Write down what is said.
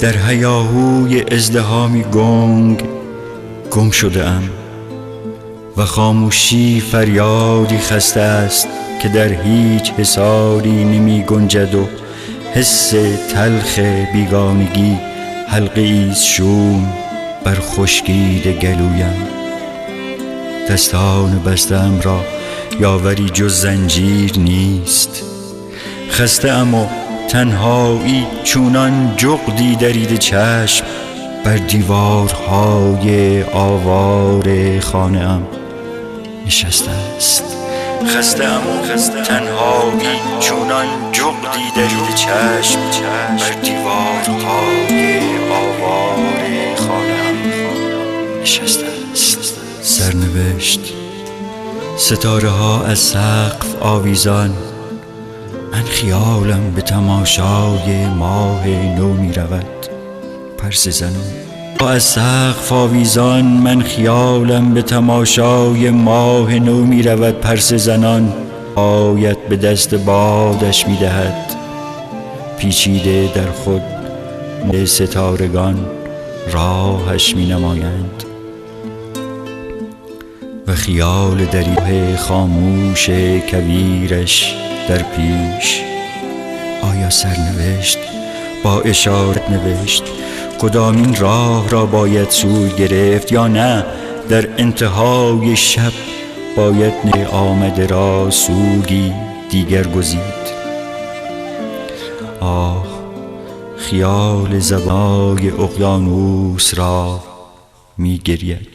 در هیاهوی ازدحامی گم شده ام و خاموشی فریادی خسته است که در هیچ حصاری نمی گنجد و حس تلخ بیگانگی حلقه ایست شوم بر خشکیده گلویم. دستان بسته‌ام را یاوری جز زنجیر نیست. خسته ام و تنهایی چونان جغدی دریده چشم بر دیوارهای آوار خانه ام نشسته است. خسته ام و تنهایی چونان جغدی دریده چشم بر دیوارهای آوار خانه ام نشسته است. سرنوشت: ستاره ها از سقف آویزان، من خیالم به تماشای ماه نو می رود پرسه زنان. از سقف آویزان، من خیالم به تماشای ماه نو می رود پرسه زنان. آیت به دست بادش می دهد، پیچیده در خود ستارگان راهش می نمایند و خیال دریغ خاموش کویرش در پیش. آیا سرنوشت با اشارت نوشت کدامین راه را باید سوی گرفت، یا نه در انتهای شب باید آمده را سوگی دیگر گزید؟ آه، خیال زبای اقیانوس را می گرید.